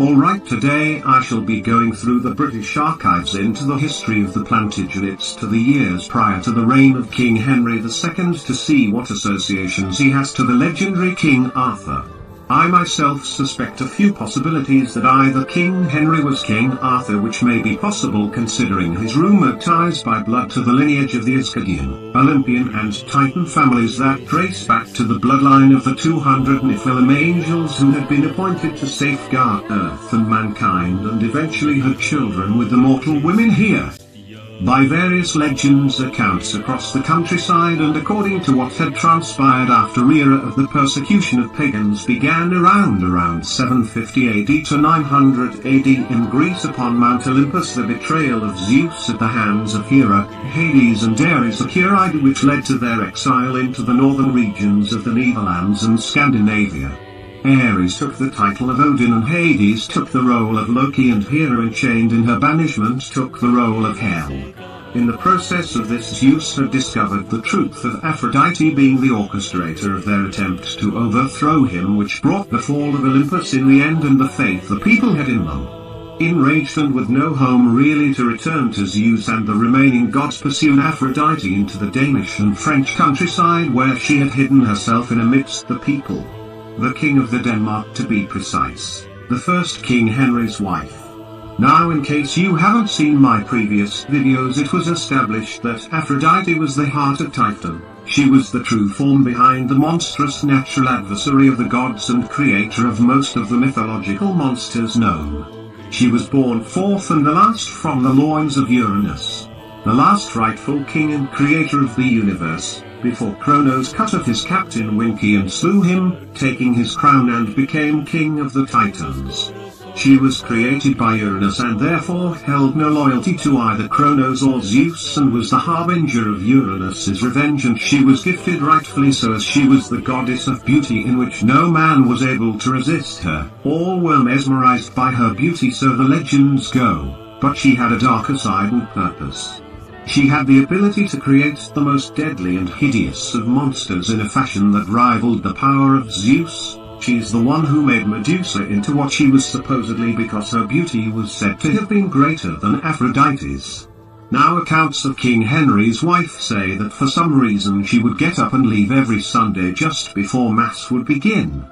Alright, today I shall be going through the British archives into the history of the Plantagenets to the years prior to the reign of King Henry II to see what associations he has to the legendary King Arthur. I myself suspect a few possibilities that either King Henry was King Arthur, which may be possible considering his rumored ties by blood to the lineage of the Asgardian, Olympian and Titan families that trace back to the bloodline of the 200 Nephilim angels who had been appointed to safeguard Earth and mankind and eventually had children with the mortal women here. By various legends, accounts across the countryside, and according to what had transpired after the era of the persecution of pagans began around 750 AD to 900 AD in Greece upon Mount Olympus, the betrayal of Zeus at the hands of Hera, Hades and Ares Akiride, which led to their exile into the northern regions of the Netherlands and Scandinavia. Ares took the title of Odin and Hades took the role of Loki, and Hera, enchained in her banishment, took the role of Hel. In the process of this, Zeus had discovered the truth of Aphrodite being the orchestrator of their attempt to overthrow him, which brought the fall of Olympus in the end and the faith the people had in them. Enraged and with no home really to return to, Zeus and the remaining gods pursued Aphrodite into the Danish and French countryside, where she had hidden herself in amidst the people. The King of the Denmark, to be precise, the first King Henry's wife. Now, in case you haven't seen my previous videos, it was established that Aphrodite was the heart of Titan. She was the true form behind the monstrous natural adversary of the gods and creator of most of the mythological monsters known. She was born fourth and the last from the loins of Uranus, the last rightful king and creator of the universe, before Kronos cut off his captain Winky and slew him, taking his crown, and became king of the Titans. She was created by Uranus and therefore held no loyalty to either Kronos or Zeus, and was the harbinger of Uranus's revenge, and she was gifted rightfully so, as she was the goddess of beauty in which no man was able to resist her. All were mesmerized by her beauty, so the legends go, but she had a darker side and purpose. She had the ability to create the most deadly and hideous of monsters in a fashion that rivaled the power of Zeus. She's the one who made Medusa into what she was supposedly, because her beauty was said to have been greater than Aphrodite's. Now, accounts of King Henry's wife say that for some reason she would get up and leave every Sunday just before Mass would begin.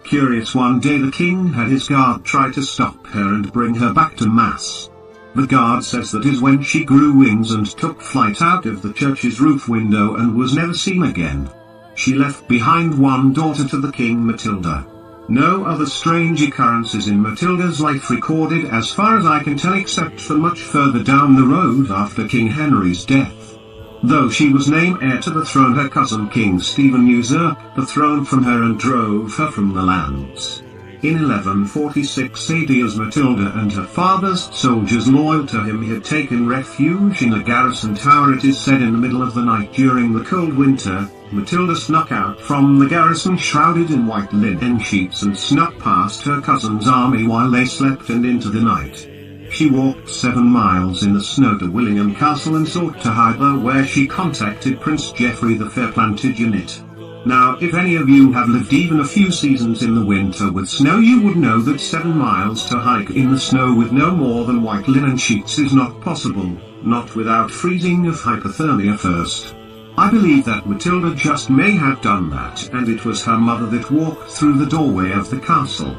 Curious, one day the king had his guard try to stop her and bring her back to Mass. The guard says that is when she grew wings and took flight out of the church's roof window and was never seen again. She left behind one daughter to the king, Matilda. No other strange occurrences in Matilda's life recorded as far as I can tell, except for much further down the road after King Henry's death. Though she was named heir to the throne, her cousin King Stephen usurped the throne from her and drove her from the lands. In 1146 AD, as Matilda and her father's soldiers loyal to him had taken refuge in a garrison tower, it is said in the middle of the night during the cold winter, Matilda snuck out from the garrison shrouded in white linen sheets and snuck past her cousin's army while they slept and into the night. She walked 7 miles in the snow to Willingham Castle and sought to hide there, where she contacted Prince Geoffrey the Fair Plantagenet. Now, if any of you have lived even a few seasons in the winter with snow, you would know that 7 miles to hike in the snow with no more than white linen sheets is not possible, not without freezing of hypothermia first. I believe that Matilda just may have done that, and it was her mother that walked through the doorway of the castle.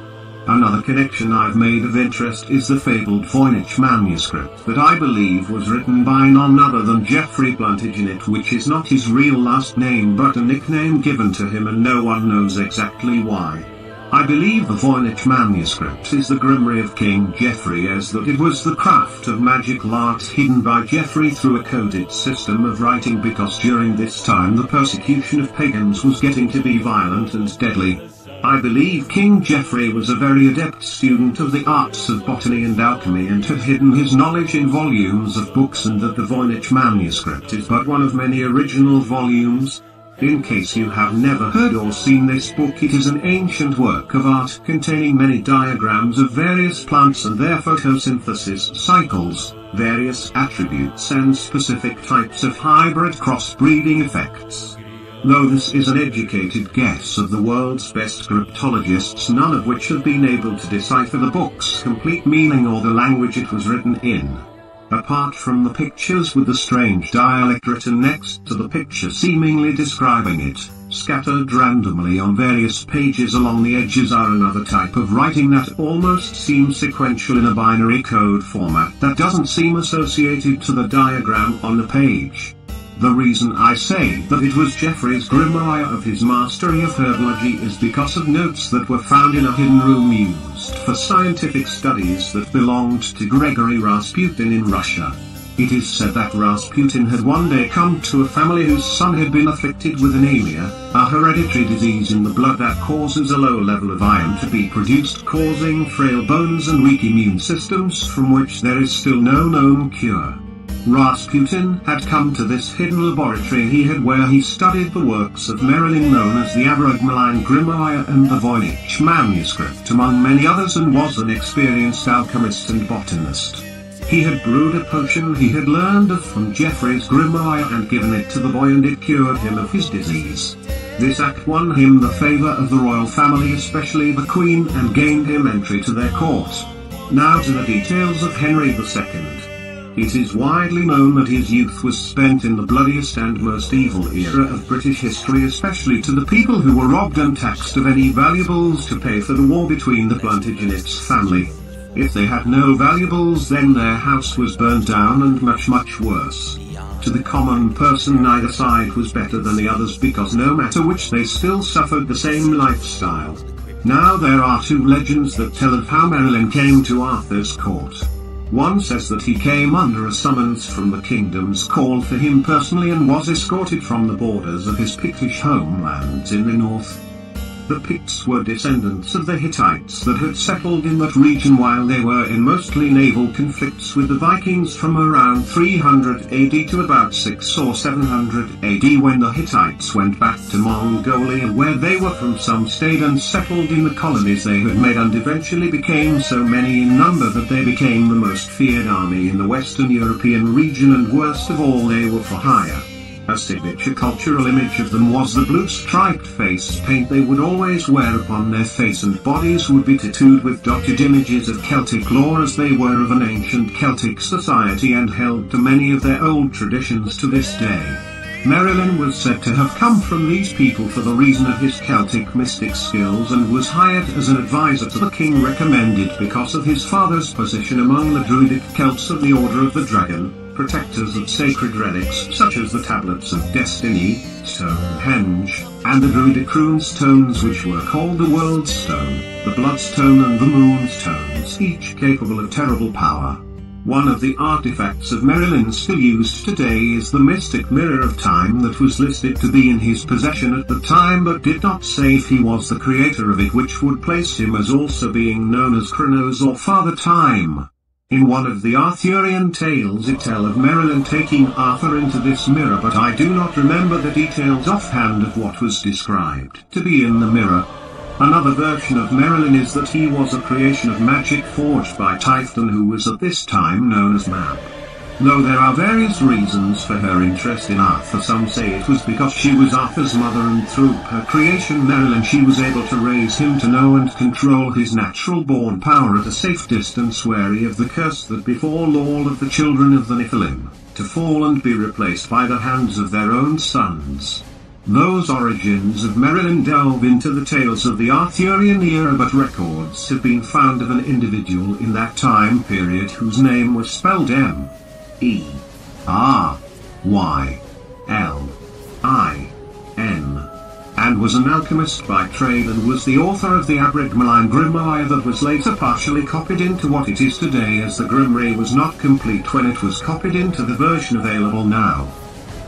Another connection I've made of interest is the fabled Voynich manuscript that I believe was written by none other than Geoffrey Plantagenet, which is not his real last name but a nickname given to him, and no one knows exactly why. I believe the Voynich manuscript is the grimoire of King Geoffrey, as that it was the craft of magical arts hidden by Geoffrey through a coded system of writing, because during this time the persecution of pagans was getting to be violent and deadly. I believe King Geoffrey was a very adept student of the arts of botany and alchemy and had hidden his knowledge in volumes of books, and that the Voynich manuscript is but one of many original volumes. In case you have never heard or seen this book, it is an ancient work of art containing many diagrams of various plants and their photosynthesis cycles, various attributes and specific types of hybrid crossbreeding effects. Though this is an educated guess of the world's best cryptologists, none of which have been able to decipher the book's complete meaning or the language it was written in. Apart from the pictures with the strange dialect written next to the picture seemingly describing it, scattered randomly on various pages along the edges are another type of writing that almost seems sequential in a binary code format that doesn't seem associated to the diagram on the page. The reason I say that it was Geoffrey's grimoire of his mastery of herbology is because of notes that were found in a hidden room used for scientific studies that belonged to Gregory Rasputin in Russia. It is said that Rasputin had one day come to a family whose son had been afflicted with anemia, a hereditary disease in the blood that causes a low level of iron to be produced, causing frail bones and weak immune systems from which there is still no known cure. Rasputin had come to this hidden laboratory he had where he studied the works of Merlin known as the Abrogmaline Grimoire and the Voynich Manuscript among many others, and was an experienced alchemist and botanist. He had brewed a potion he had learned of from Geoffrey's grimoire and given it to the boy, and it cured him of his disease. This act won him the favor of the royal family, especially the Queen, and gained him entry to their court. Now to the details of Henry II. It is widely known that his youth was spent in the bloodiest and most evil era of British history, especially to the people who were robbed and taxed of any valuables to pay for the war between the Plantagenets family. If they had no valuables, then their house was burned down, and much worse. To the common person, neither side was better than the others, because no matter which, they still suffered the same lifestyle. Now there are two legends that tell of how Merlin came to Arthur's court. One says that he came under a summons from the kingdoms, called for him personally, and was escorted from the borders of his Pictish homelands in the north. The Picts were descendants of the Hittites that had settled in that region while they were in mostly naval conflicts with the Vikings from around 300 AD to about 6 or 700 AD, when the Hittites went back to Mongolia, where they were from. Some stayed and settled in the colonies they had made, and eventually became so many in number that they became the most feared army in the Western European region, and worst of all, they were for hire. A signature cultural image of them was the blue striped face paint they would always wear upon their face, and bodies would be tattooed with dotted images of Celtic lore, as they were of an ancient Celtic society and held to many of their old traditions to this day. Merlin was said to have come from these people for the reason of his Celtic mystic skills, and was hired as an advisor to the king, recommended because of his father's position among the Druidic Celts of the Order of the Dragon, protectors of sacred relics such as the Tablets of Destiny, Stonehenge, and the Druidic rune stones which were called the World Stone, the Bloodstone and the Moonstones, each capable of terrible power. One of the artifacts of Merlin still used today is the mystic Mirror of Time that was listed to be in his possession at the time, but did not say if he was the creator of it, which would place him as also being known as Chronos or Father Time. In one of the Arthurian tales it tells of Merlin taking Arthur into this mirror, but I do not remember the details offhand of what was described to be in the mirror. Another version of Merlin is that he was a creation of magic forged by Typhon, who was at this time known as Mab. Though there are various reasons for her interest in Arthur, some say it was because she was Arthur's mother, and through her creation Merlin she was able to raise him to know and control his natural-born power at a safe distance, wary of the curse that befall all of the children of the Nephilim, to fall and be replaced by the hands of their own sons. Those origins of Merlin delve into the tales of the Arthurian era, but records have been found of an individual in that time period whose name was spelled M-E-R-Y-L-I-N, and was an alchemist by trade, and was the author of the Abrogmaline Grimoire that was later partially copied into what it is today, as the Grimoire was not complete when it was copied into the version available now.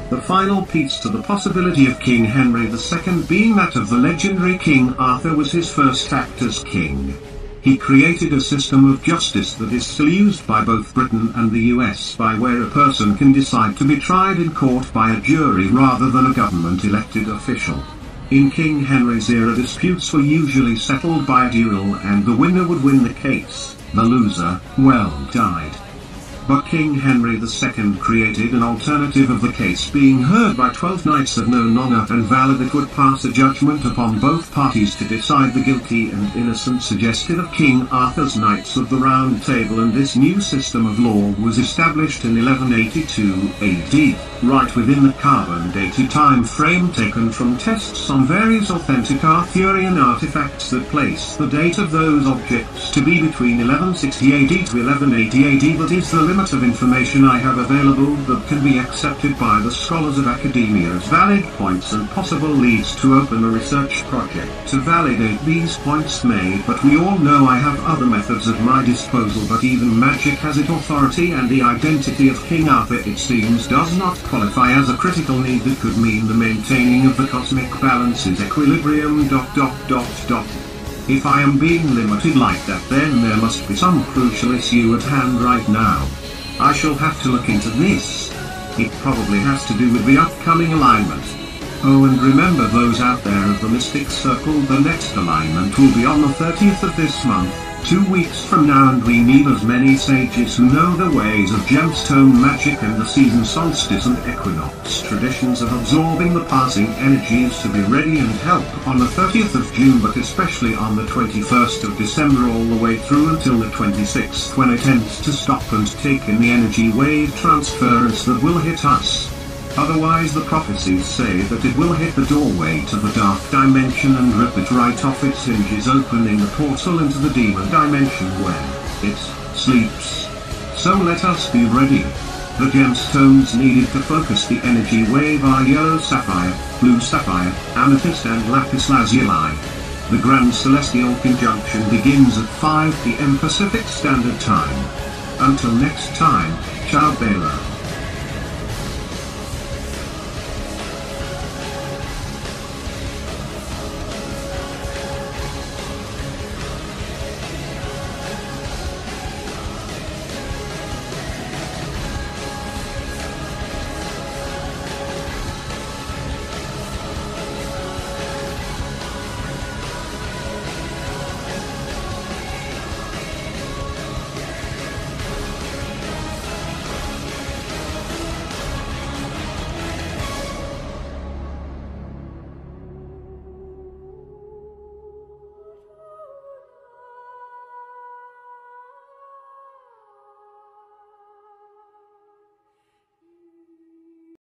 The final piece to the possibility of King Henry II being that of the legendary King Arthur was his first act as king. He created a system of justice that is still used by both Britain and the US, by where a person can decide to be tried in court by a jury rather than a government-elected official. In King Henry's era, disputes were usually settled by a duel, and the winner would win the case. The loser, well, died. But King Henry II created an alternative of the case being heard by 12 knights of no longer and valid that would pass a judgment upon both parties to decide the guilty and innocent, suggested of King Arthur's Knights of the Round Table, and this new system of law was established in 1182 AD, right within the carbon-dated time frame taken from tests on various authentic Arthurian artifacts that place the date of those objects to be between 1160 AD to 1180 AD. That is the limit of information I have available that can be accepted by the scholars of academia as valid points, and possible leads to open a research project to validate these points made. But we all know I have other methods at my disposal. But even magic has its authority, and the identity of King Arthur, it seems, does not qualify as a critical need that could mean the maintaining of the cosmic balance's equilibrium. If I am being limited like that, then there must be some crucial issue at hand right now. I shall have to look into this. It probably has to do with the upcoming alignment. Oh, and remember those out there of the Mystic Circle, the next alignment will be on the 30th of this month, 2 weeks from now, and we need as many sages who know the ways of gemstone magic and the season solstice and equinox traditions of absorbing the passing energies to be ready and help on the 30th of June, but especially on the 21st of December all the way through until the 26th, when it tends to stop and take in the energy wave transference that will hit us. Otherwise, the prophecies say that it will hit the doorway to the dark dimension and rip it right off its hinges, opening the portal into the demon dimension when it sleeps. So let us be ready. The gemstones needed to focus the energy wave are yellow sapphire, blue sapphire, amethyst and lapis lazuli. The grand celestial conjunction begins at 5 p.m. Pacific Standard Time. Until next time, ciao Bella.